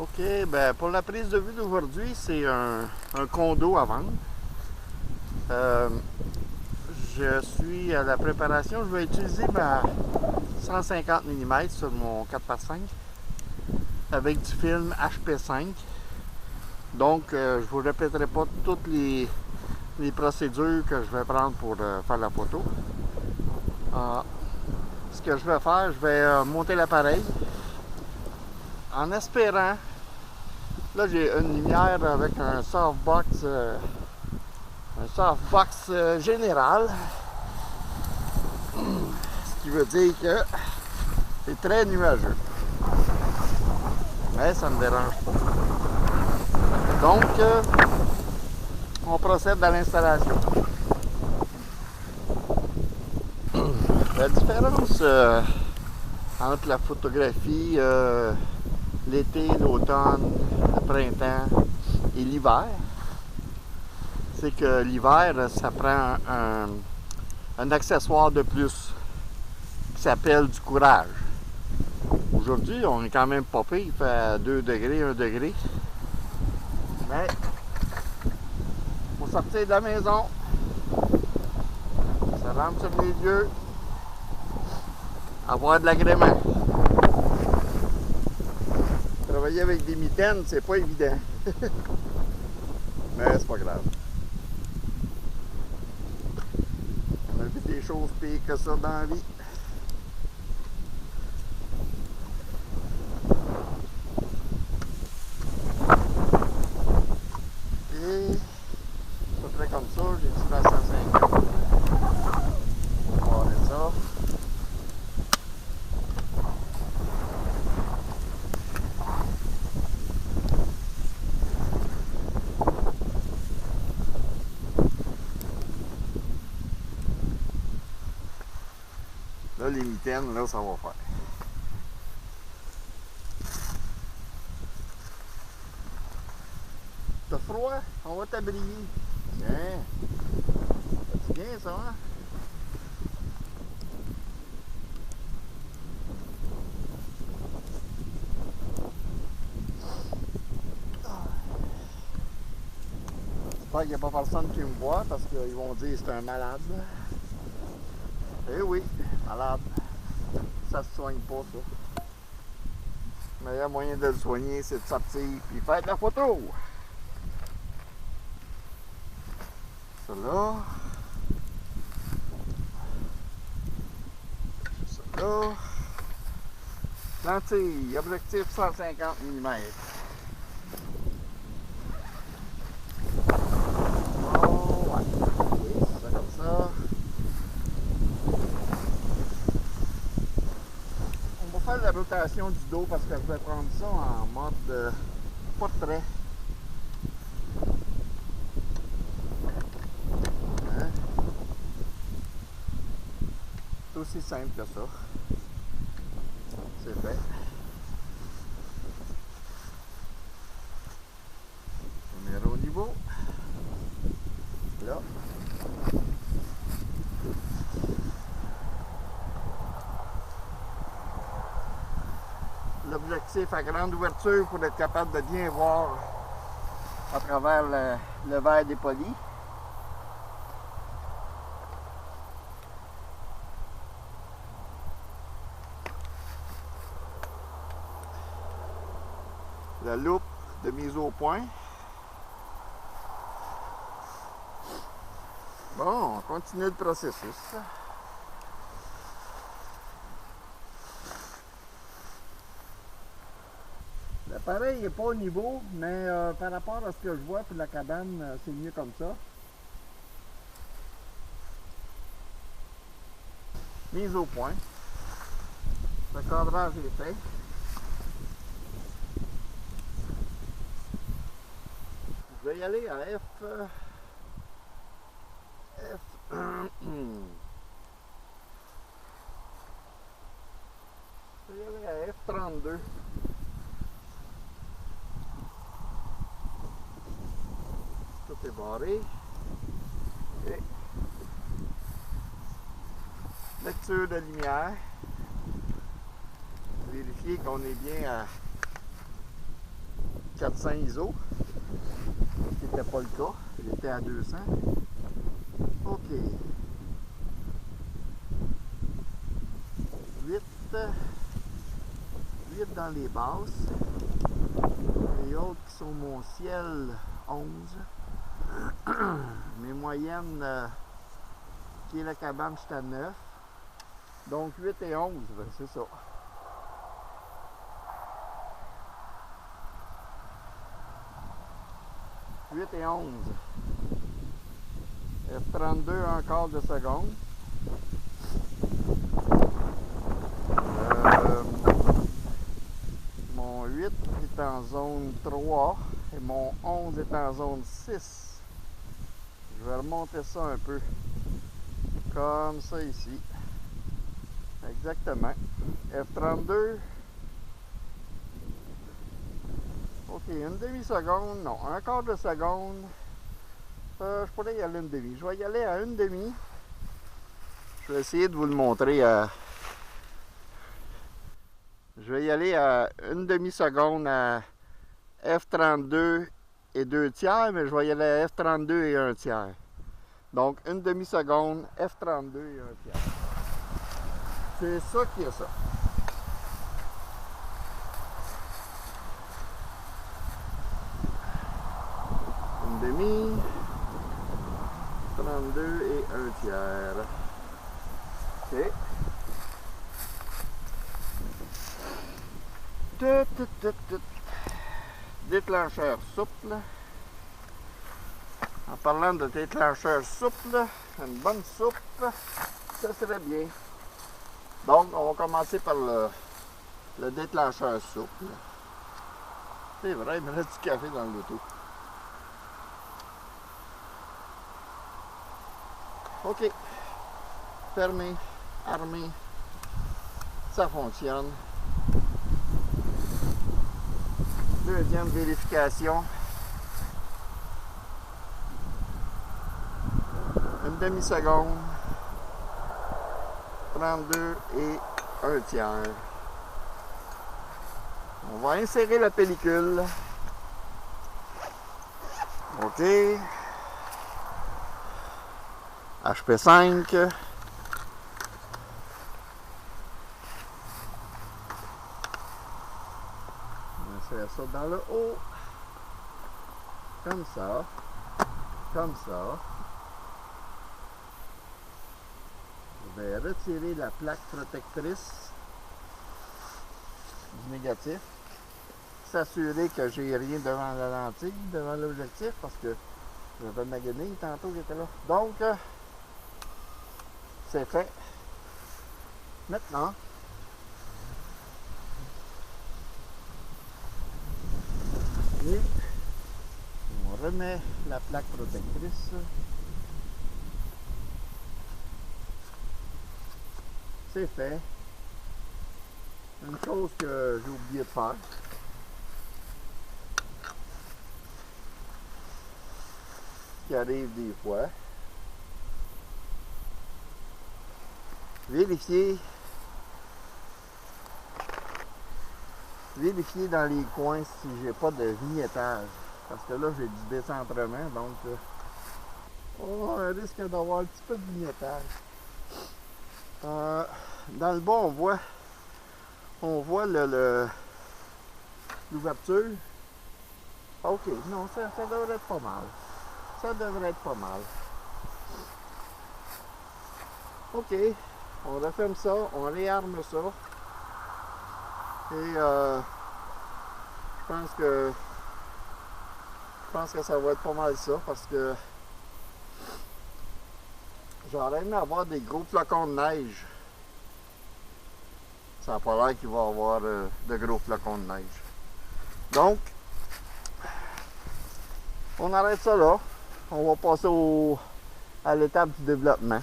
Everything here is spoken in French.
OK, ben pour la prise de vue d'aujourd'hui, c'est un condo à vendre. Euh, je suis à la préparation. Je vais utiliser ma 150 mm sur mon 4x5 avec du film HP5. Donc, je ne vous répéterai pas toutes les procédures que je vais prendre pour faire la photo. Ce que je vais faire, je vais monter l'appareil en espérant. Là, j'ai une lumière avec un softbox général, ce qui veut dire que c'est très nuageux. Mais ça ne me dérange pas. Donc, on procède à l'installation. La différence entre la photographie, l'été, l'automne, le printemps et l'hiver, c'est que l'hiver, ça prend un accessoire de plus qui s'appelle du courage. Aujourd'hui, on est quand même pas pire, il fait 2 degrés, 1 degré. Mais, pour sortir de la maison, se rendre sur les lieux, avoir de l'agrément. Travailler avec des mitaines, c'est pas évident. Mais c'est pas grave. On a vu des choses pires que ça dans la vie. Et à peu près comme ça, j'ai dit à 150. On va regarder ça. Là, les mitaines, là, ça va faire. T'as froid? On va t'abrier. Tiens. C'est bien, ça, hein? J'espère qu'il n'y a pas personne qui me voit parce qu'ils vont dire que c'est un malade. Eh oui, malade. Ça se soigne pas, ça. Le meilleur moyen de le soigner, c'est de sortir et faire de la photo. Ça là. Ça là. Lentille, objectif 150 mm. Oh, ouais. OK, ça comme ça. On va faire la rotation du dos parce que je vais prendre ça en mode portrait. Hein? C'est aussi simple que ça. C'est fait. Numéro au niveau. Là. L'objectif à grande ouverture pour être capable de bien voir à travers le verre dépoli. La loupe de mise au point. Bon, on continue le processus. L'appareil n'est pas au niveau, mais par rapport à ce que je vois pour la cabane, c'est mieux comme ça. Mise au point. Le cadrage est fait. Je vais y aller à F. Je vais y aller à F32. Tout est barré. Et lecture de lumière. Vérifier qu'on est bien 400 ISO, ce qui n'était pas le cas. Il était à 200. OK. 8 dans les basses. Les autres qui sont mon ciel, 11. Mes moyennes, qui est la cabane, j'étais à 9. Donc 8 et 11, ben, c'est ça. « 8 et 11. F32, un quart de seconde. Mon 8 est en zone 3 et mon 11 est en zone 6. Je vais remonter ça un peu. Comme ça ici. Exactement. F32. OK, une demi-seconde, non, un quart de seconde. Je pourrais y aller une demi. Je vais y aller à une demi. Je vais essayer de vous le montrer. Je vais y aller à une demi-seconde à F32 et 2 tiers, mais je vais y aller à F32 et 1 tiers. Donc, une demi-seconde, F32 et 1 tiers. C'est ça qui est ça. Une demi, 32 et 1 tiers. OK. Déclencheur souple. En parlant de déclencheur souple, une bonne soupe, ça serait bien. Donc, on va commencer par le déclencheur souple. C'est vrai, il me reste du café dans l'auto. OK. Fermé, armé. Ça fonctionne. Deuxième vérification. Une demi-seconde. 32 et 1 tiers. On va insérer la pellicule. OK. HP5. On insère ça dans le haut. Comme ça. Comme ça. Je vais retirer la plaque protectrice du négatif. S'assurer que j'ai rien devant la lentille, devant l'objectif, parce que j'avais magané tantôt qui était là. Donc, c'est fait. Maintenant, et on remet la plaque protectrice. C'est fait. Une chose que j'ai oublié de faire. Qui arrive des fois. Vérifier dans les coins si j'ai pas de vignettage. Parce que là, j'ai du décentrement, donc on risque d'avoir un petit peu de vignettage. Dans le bas, on voit l'ouverture. OK, non, ça devrait être pas mal. Ça devrait être pas mal. OK, on referme ça, on réarme ça. Et je pense que ça va être pas mal ça, parce que j'aurais aimé avoir des gros flocons de neige. Ça n'a pas l'air qu'il va y avoir de gros flocons de neige. Donc, on arrête ça là. On va passer à l'étape du développement.